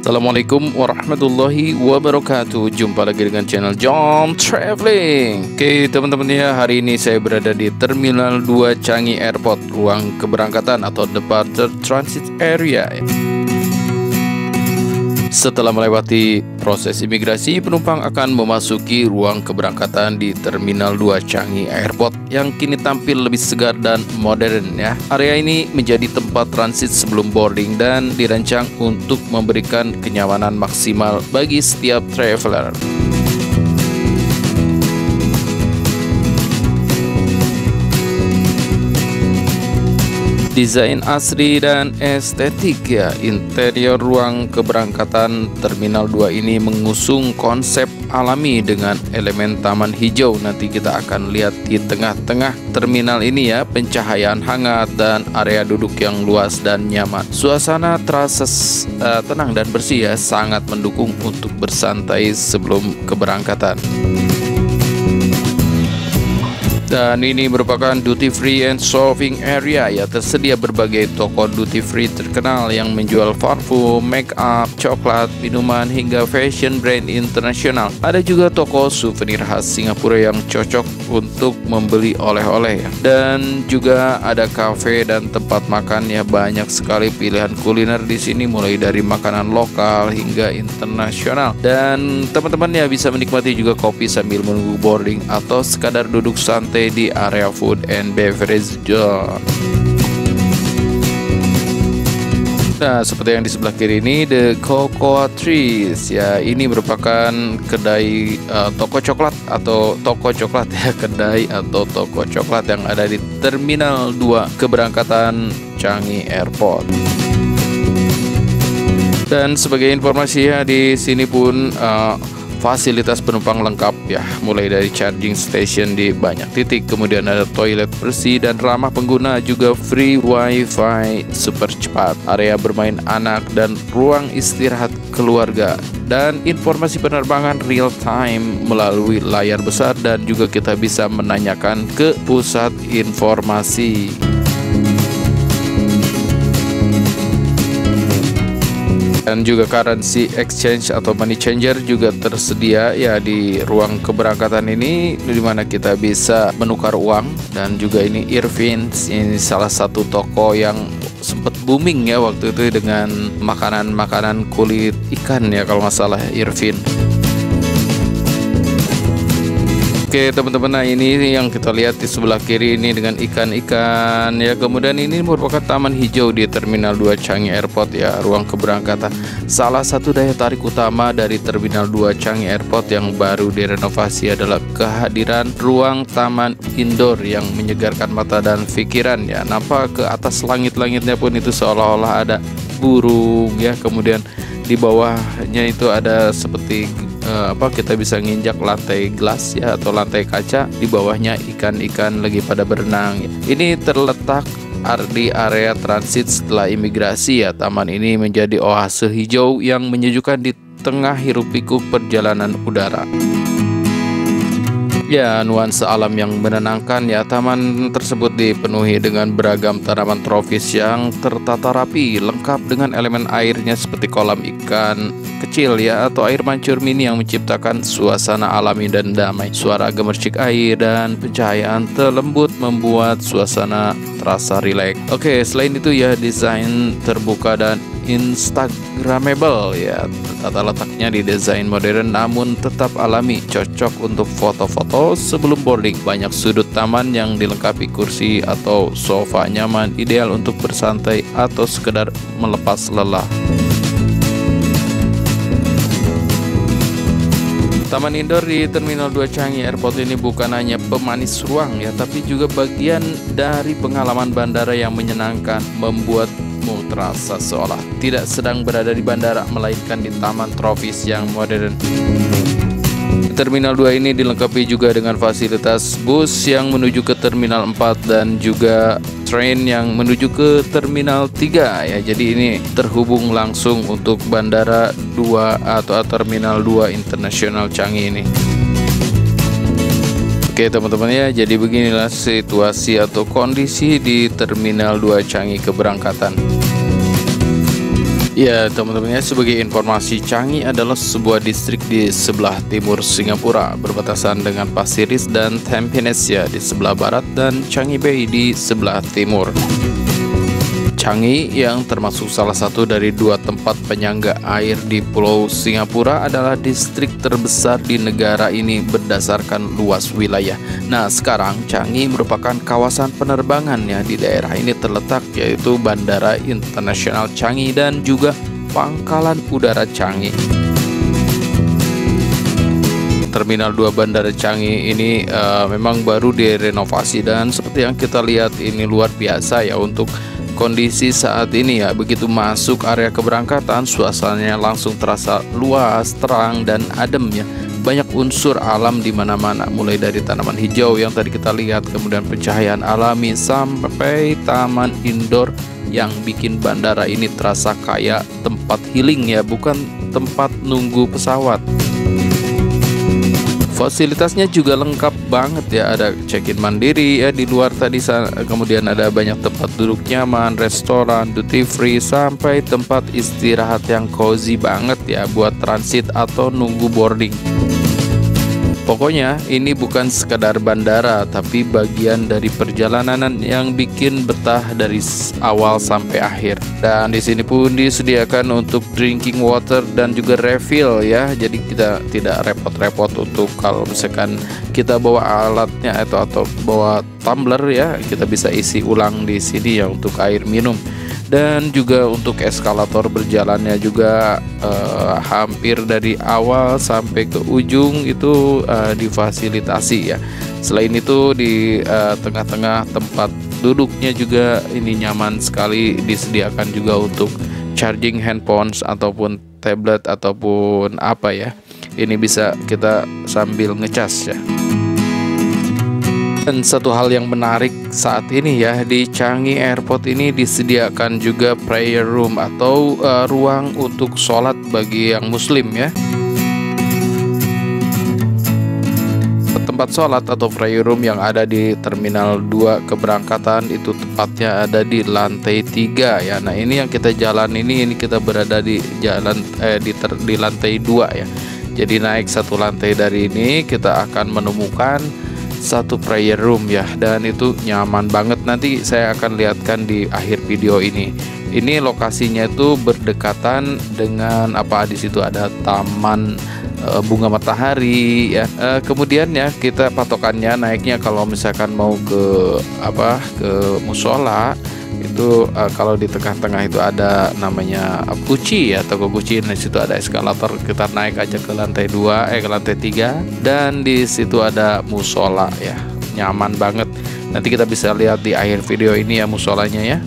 Assalamualaikum warahmatullahi wabarakatuh. Jumpa lagi dengan channel John Traveling. Oke teman-teman ya, hari ini saya berada di Terminal 2 Changi Airport, ruang keberangkatan atau Departure Transit Area. Setelah melewati proses imigrasi, penumpang akan memasuki ruang keberangkatan di Terminal 2 Changi Airport yang kini tampil lebih segar dan modern ya. Area ini menjadi tempat transit sebelum boarding dan dirancang untuk memberikan kenyamanan maksimal bagi setiap traveler. Desain asri dan estetik ya, interior ruang keberangkatan Terminal 2 ini mengusung konsep alami dengan elemen taman hijau. Nanti kita akan lihat di tengah-tengah terminal ini ya, pencahayaan hangat dan area duduk yang luas dan nyaman. Suasana terasa tenang dan bersih ya, sangat mendukung untuk bersantai sebelum keberangkatan. Dan ini merupakan duty free and shopping area ya, tersedia berbagai toko duty free terkenal yang menjual parfum, make up, coklat, minuman hingga fashion brand internasional. Ada juga toko souvenir khas Singapura yang cocok untuk membeli oleh-oleh ya. Dan juga ada cafe dan tempat makan ya, banyak sekali pilihan kuliner di sini mulai dari makanan lokal hingga internasional. Dan teman-teman ya bisa menikmati juga kopi sambil menunggu boarding atau sekadar duduk santai di area food and beverage zone. Nah, seperti yang di sebelah kiri ini, The Cocoa Trees ya, ini merupakan kedai toko coklat atau toko coklat ya, kedai atau toko coklat yang ada di Terminal 2 keberangkatan Changi Airport. Dan sebagai informasi ya, di sini pun fasilitas penumpang lengkap ya, mulai dari charging station di banyak titik, kemudian ada toilet bersih dan ramah pengguna, juga free wifi super cepat, area bermain anak dan ruang istirahat keluarga, dan informasi penerbangan real time melalui layar besar, dan juga kita bisa menanyakan ke pusat informasi. Dan juga currency exchange atau money changer juga tersedia ya di ruang keberangkatan ini, di mana kita bisa menukar uang. Dan juga ini Irvin's, ini salah satu toko yang sempat booming ya waktu itu dengan makanan-makanan kulit ikan ya kalau nggak salah, Irvin. Oke teman-teman, nah ini yang kita lihat di sebelah kiri ini dengan ikan-ikan ya. Kemudian ini merupakan taman hijau di Terminal 2 Changi Airport ya, ruang keberangkatan. Salah satu daya tarik utama dari Terminal 2 Changi Airport yang baru direnovasi adalah kehadiran ruang taman indoor yang menyegarkan mata dan pikiran ya. Nampak ke atas langit-langitnya pun itu seolah-olah ada burung ya. Kemudian di bawahnya itu ada seperti kita bisa nginjak lantai gelas ya, atau lantai kaca. Di bawahnya ikan-ikan lagi pada berenang. Ini terletak di area transit setelah imigrasi ya. Taman ini menjadi oase hijau yang menyejukkan di tengah hiruk-pikuk perjalanan udara. Ya, nuansa alam yang menenangkan ya. Taman tersebut dipenuhi dengan beragam tanaman tropis yang tertata rapi, lengkap dengan elemen airnya seperti kolam ikan kecil ya, atau air mancur mini yang menciptakan suasana alami dan damai. Suara gemercik air dan pencahayaan terlembut membuat suasana terasa rileks. Oke, selain itu ya, desain terbuka dan instagramable ya. Tata letaknya didesain modern namun tetap alami, cocok untuk foto-foto sebelum boarding. Banyak sudut taman yang dilengkapi kursi atau sofa nyaman, ideal untuk bersantai atau sekedar melepas lelah. Taman indoor di Terminal 2 Changi Airport ini bukan hanya pemanis ruang ya, tapi juga bagian dari pengalaman bandara yang menyenangkan, membuatmu terasa seolah tidak sedang berada di bandara, melainkan di taman tropis yang modern. Terminal 2 ini dilengkapi juga dengan fasilitas bus yang menuju ke Terminal 4 dan juga train yang menuju ke Terminal 3 ya. Jadi ini terhubung langsung untuk Bandara 2 atau Terminal 2 Internasional Changi ini. Oke teman-teman ya, jadi beginilah situasi atau kondisi di Terminal 2 Changi keberangkatan. Ya, teman-teman ya, sebagai informasi, Changi adalah sebuah distrik di sebelah timur Singapura, berbatasan dengan Pasir Ris dan Tampines ya di sebelah barat dan Changi Bay di sebelah timur. Changi yang termasuk salah satu dari dua tempat penyangga air di Pulau Singapura adalah distrik terbesar di negara ini berdasarkan luas wilayah. Nah, sekarang Changi merupakan kawasan penerbangan ya di daerah ini terletak, yaitu Bandara Internasional Changi dan juga Pangkalan Udara Changi. Terminal 2 Bandara Changi ini memang baru direnovasi dan seperti yang kita lihat ini luar biasa ya untuk kondisi saat ini ya. Begitu masuk area keberangkatan, suasananya langsung terasa luas, terang dan adem ya. Banyak unsur alam di mana-mana, mulai dari tanaman hijau yang tadi kita lihat, kemudian pencahayaan alami sampai taman indoor yang bikin bandara ini terasa kayak tempat healing ya, bukan tempat nunggu pesawat. Fasilitasnya juga lengkap banget ya, ada check-in mandiri ya di luar tadi, kemudian ada banyak tempat duduk nyaman, restoran, duty free, sampai tempat istirahat yang cozy banget ya buat transit atau nunggu boarding. Pokoknya ini bukan sekadar bandara, tapi bagian dari perjalanan yang bikin betah dari awal sampai akhir. Dan di sini pun disediakan untuk drinking water dan juga refill ya. Jadi kita tidak repot-repot untuk kalau misalkan kita bawa alatnya atau bawa tumbler ya, kita bisa isi ulang di sini ya untuk air minum. Dan juga untuk eskalator berjalannya juga hampir dari awal sampai ke ujung itu difasilitasi ya. Selain itu di tengah-tengah tempat duduknya juga ini nyaman sekali, disediakan juga untuk charging handphones ataupun tablet ataupun apa ya. Ini bisa kita sambil ngecas ya. Dan satu hal yang menarik saat ini ya, di Changi Airport ini disediakan juga prayer room atau ruang untuk sholat bagi yang muslim ya. Tempat sholat atau prayer room yang ada di Terminal 2 keberangkatan itu tepatnya ada di lantai 3 ya. Nah, ini yang kita jalan ini kita berada di jalan di lantai 2 ya. Jadi naik satu lantai dari ini kita akan menemukan satu prayer room ya, dan itu nyaman banget. Nanti saya akan lihatkan di akhir video ini. Ini lokasinya itu berdekatan dengan apa, di situ ada taman bunga matahari ya. Kemudian ya kita patokannya naiknya kalau misalkan mau ke musola itu kalau di tengah-tengah itu ada namanya Kuci ya, toko Kuci. Di situ ada eskalator, kita naik aja ke lantai 2 ke lantai 3 dan di situ ada musola ya. Nyaman banget. Nanti kita bisa lihat di akhir video ini ya musolanya ya.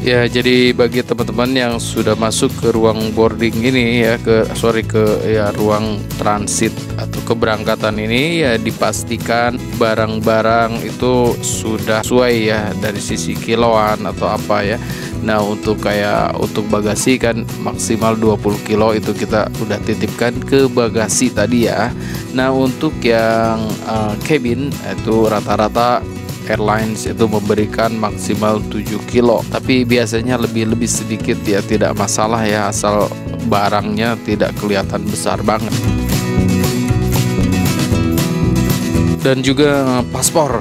Ya, jadi bagi teman-teman yang sudah masuk ke ruang boarding ini ya, ke ruang transit atau keberangkatan ini ya, dipastikan barang-barang itu sudah sesuai ya dari sisi kiloan atau apa ya. Nah, untuk bagasi kan maksimal 20 kilo itu kita udah titipkan ke bagasi tadi ya. Nah, untuk yang cabin itu rata-rata airlines itu memberikan maksimal 7 kilo, tapi biasanya lebih sedikit ya, tidak masalah ya, asal barangnya tidak kelihatan besar banget. Dan juga paspor,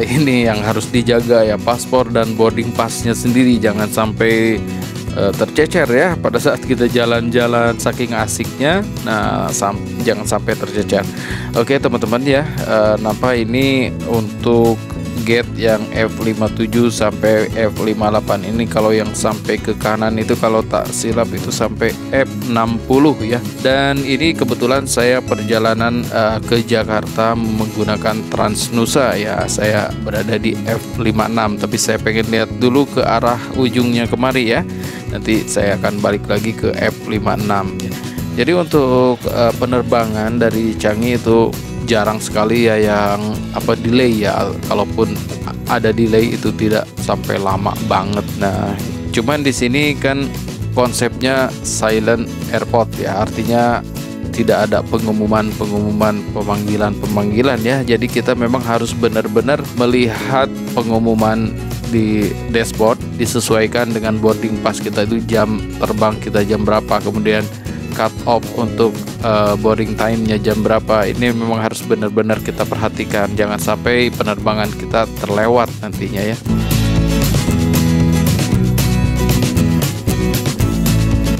ini yang harus dijaga ya, paspor dan boarding passnya sendiri jangan sampai tercecer ya pada saat kita jalan-jalan saking asiknya. Nah, jangan sampai tercecer. Oke teman-teman ya, nampak ini untuk gate yang F57 sampai F58 ini. Kalau yang sampai ke kanan itu kalau tak silap itu sampai F60 ya. Dan ini kebetulan saya perjalanan ke Jakarta menggunakan Transnusa ya. Saya berada di F56, tapi saya pengen lihat dulu ke arah ujungnya kemari ya. Nanti saya akan balik lagi ke F56 ya. Jadi untuk penerbangan dari Changi itu jarang sekali ya yang delay ya. Kalaupun ada delay itu tidak sampai lama banget. Nah, cuman di sini kan konsepnya silent airport ya, artinya tidak ada pengumuman pemanggilan ya. Jadi kita memang harus benar-benar melihat pengumuman di dashboard disesuaikan dengan boarding pass kita itu jam terbang kita jam berapa, kemudian cut off untuk boarding time-nya jam berapa. Ini memang harus benar-benar kita perhatikan, jangan sampai penerbangan kita terlewat nantinya ya.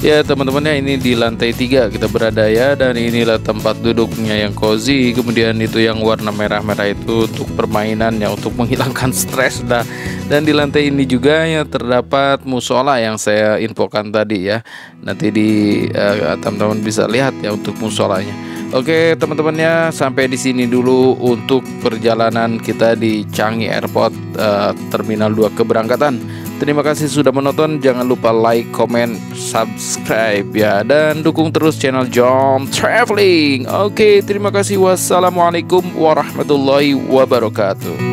Ya teman-teman ya, ini di lantai 3 kita berada ya, dan inilah tempat duduknya yang cozy. Kemudian itu yang warna merah-merah itu untuk permainan ya, untuk menghilangkan stres dah. Dan di lantai ini juga ya terdapat musola yang saya infokan tadi ya. Nanti di teman-teman bisa lihat ya untuk musolanya. Oke teman-teman ya, sampai di sini dulu untuk perjalanan kita di Changi Airport Terminal 2 keberangkatan. Terima kasih sudah menonton. Jangan lupa like, comment, subscribe ya, dan dukung terus channel Jom Traveling. Oke, terima kasih. Wassalamualaikum warahmatullahi wabarakatuh.